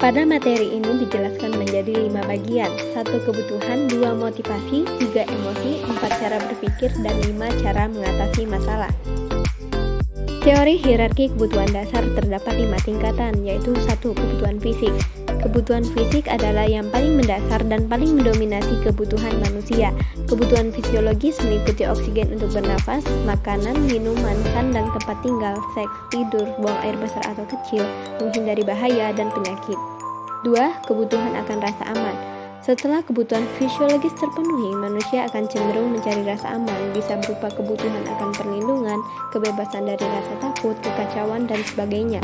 Pada materi ini dijelaskan menjadi 5 bagian: 1 kebutuhan, 2 motivasi, 3 emosi, 4 cara berpikir, dan 5 cara mengatasi masalah. Teori hierarki kebutuhan dasar terdapat 5 tingkatan, yaitu 1. Kebutuhan fisik. Kebutuhan fisik adalah yang paling mendasar dan paling mendominasi kebutuhan manusia. Kebutuhan fisiologis meliputi oksigen untuk bernafas, makanan, minuman, sandang, tempat tinggal, seks, tidur, buang air besar atau kecil, menghindari bahaya dan penyakit. 2. Kebutuhan akan rasa aman. Setelah kebutuhan fisiologis terpenuhi, manusia akan cenderung mencari rasa aman, bisa berupa kebutuhan akan perlindungan, kebebasan dari rasa takut, kekacauan, dan sebagainya.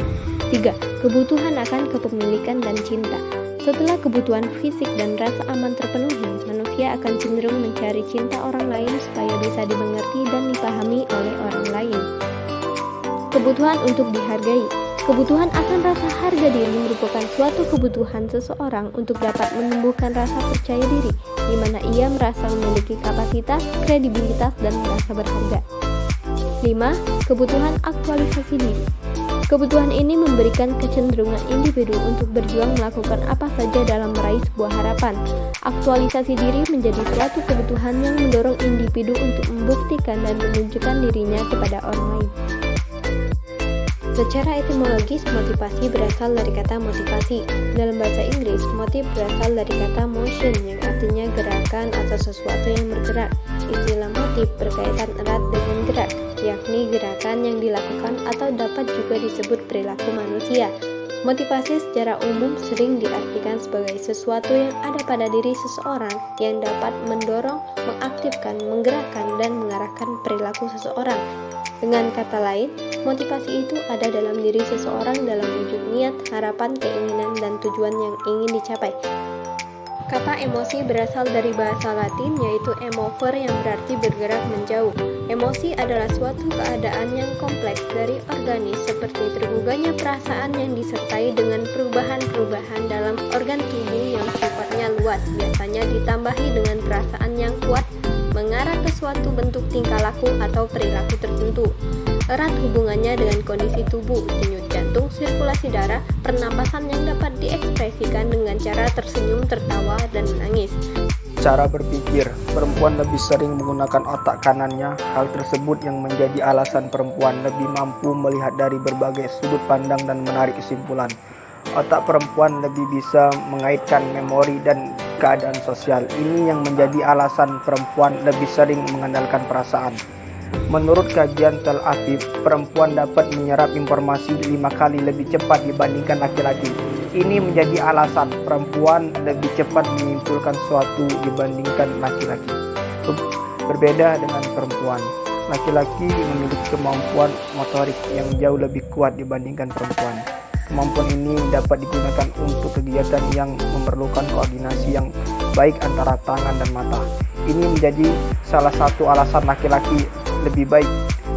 3. Kebutuhan akan kepemilikan dan cinta. Setelah kebutuhan fisik dan rasa aman terpenuhi, manusia akan cenderung mencari cinta orang lain supaya bisa dimengerti dan dipahami oleh orang lain. Kebutuhan untuk dihargai. Kebutuhan akan rasa harga diri merupakan suatu kebutuhan seseorang untuk dapat menumbuhkan rasa percaya diri, di mana ia merasa memiliki kapasitas, kredibilitas, dan merasa berharga. 5. Kebutuhan aktualisasi diri. Kebutuhan ini memberikan kecenderungan individu untuk berjuang melakukan apa saja dalam meraih sebuah harapan. Aktualisasi diri menjadi suatu kebutuhan yang mendorong individu untuk membuktikan dan menunjukkan dirinya kepada orang lain. Secara etimologis, motivasi berasal dari kata motivasi. Dalam bahasa Inggris, motif berasal dari kata motion yang artinya gerakan atau sesuatu yang bergerak. Istilah motif berkaitan erat dengan gerak, yakni gerakan yang dilakukan atau dapat juga disebut perilaku manusia. Motivasi secara umum sering diartikan sebagai sesuatu yang ada pada diri seseorang yang dapat mendorong, mengaktifkan, menggerakkan, dan mengarahkan perilaku seseorang. Dengan kata lain, motivasi itu ada dalam diri seseorang dalam wujud niat, harapan, keinginan, dan tujuan yang ingin dicapai. Kata emosi berasal dari bahasa Latin yaitu emover yang berarti bergerak menjauh. Emosi adalah suatu keadaan yang kompleks dari organis seperti tergugahnya perasaan yang disertai dengan perubahan-perubahan dalam organ tubuh yang sifatnya luas, biasanya ditambahi dengan perasaan yang kuat mengarah ke suatu bentuk tingkah laku atau perilaku tertentu. Erat hubungannya dengan kondisi tubuh, denyut jantung, sirkulasi darah, pernapasan yang dapat diekspresikan dengan cara tersenyum, tertawa, dan menangis. Cara berpikir, perempuan lebih sering menggunakan otak kanannya. Hal tersebut yang menjadi alasan perempuan lebih mampu melihat dari berbagai sudut pandang dan menarik kesimpulan. Otak perempuan lebih bisa mengaitkan memori dan keadaan sosial. Ini yang menjadi alasan perempuan lebih sering mengandalkan perasaan. Menurut kajian Tel Aviv, perempuan dapat menyerap informasi 5 kali lebih cepat dibandingkan laki-laki. Ini menjadi alasan perempuan lebih cepat menyimpulkan sesuatu dibandingkan laki-laki. Berbeda dengan perempuan, laki-laki memiliki kemampuan motorik yang jauh lebih kuat dibandingkan perempuan. Kemampuan ini dapat digunakan untuk kegiatan yang memerlukan koordinasi yang baik antara tangan dan mata. Ini menjadi salah satu alasan laki-laki lebih baik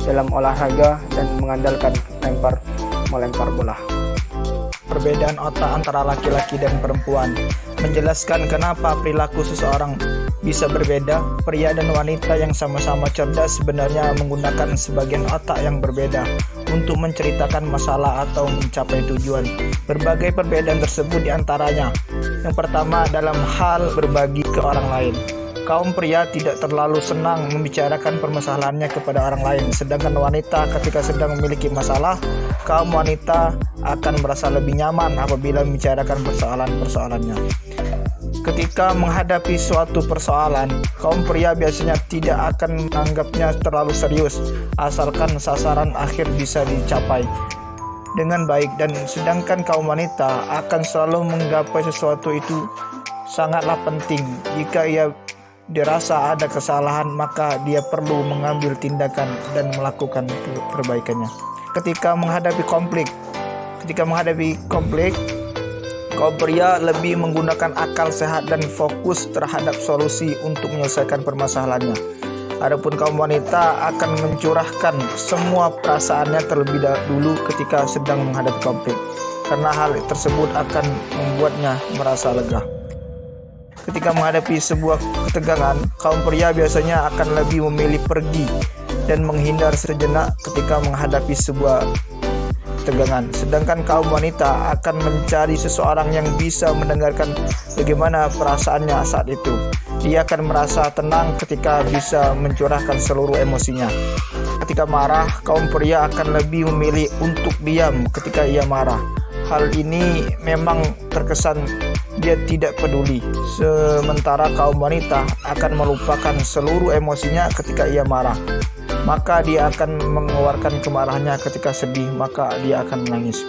dalam olahraga dan mengandalkan melempar bola. Perbedaan otak antara laki-laki dan perempuan menjelaskan kenapa perilaku seseorang bisa berbeda. Pria dan wanita yang sama-sama cerdas sebenarnya menggunakan sebagian otak yang berbeda untuk menceritakan masalah atau mencapai tujuan. Berbagai perbedaan tersebut diantaranya: yang pertama, dalam hal berbagi ke orang lain. Kaum pria tidak terlalu senang membicarakan permasalahannya kepada orang lain, sedangkan wanita ketika sedang memiliki masalah, kaum wanita akan merasa lebih nyaman apabila membicarakan persoalan-persoalannya. Ketika menghadapi suatu persoalan, kaum pria biasanya tidak akan menganggapnya terlalu serius, asalkan sasaran akhir bisa dicapai dengan baik, dan sedangkan kaum wanita akan selalu menggapai sesuatu itu sangatlah penting. Jika ia dirasa ada kesalahan, maka dia perlu mengambil tindakan dan melakukan perbaikannya. Ketika menghadapi konflik, kaum pria lebih menggunakan akal sehat dan fokus terhadap solusi untuk menyelesaikan permasalahannya. Adapun kaum wanita akan mencurahkan semua perasaannya terlebih dahulu ketika sedang menghadapi konflik, karena hal tersebut akan membuatnya merasa lega. Ketika menghadapi sebuah ketegangan, kaum pria biasanya akan lebih memilih pergi dan menghindar sejenak ketika menghadapi sebuah ketegangan. Sedangkan kaum wanita akan mencari seseorang yang bisa mendengarkan bagaimana perasaannya saat itu. Dia akan merasa tenang ketika bisa mencurahkan seluruh emosinya. Ketika marah, kaum pria akan lebih memilih untuk diam ketika ia marah. Hal ini memang terkesan dia tidak peduli, sementara kaum wanita akan melupakan seluruh emosinya ketika ia marah. Maka dia akan mengeluarkan kemarahannya ketika sedih, maka dia akan menangis.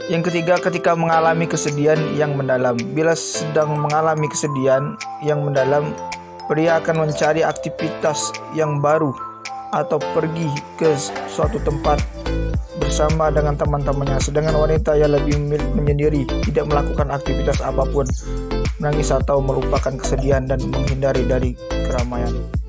Yang ketiga, ketika mengalami kesedihan yang mendalam. Bila sedang mengalami kesedihan yang mendalam, pria akan mencari aktivitas yang baru atau pergi ke suatu tempat bersama dengan teman-temannya. Sedangkan wanita yang lebih menyendiri, tidak melakukan aktivitas apapun, menangis atau melupakan kesedihan dan menghindari dari keramaian.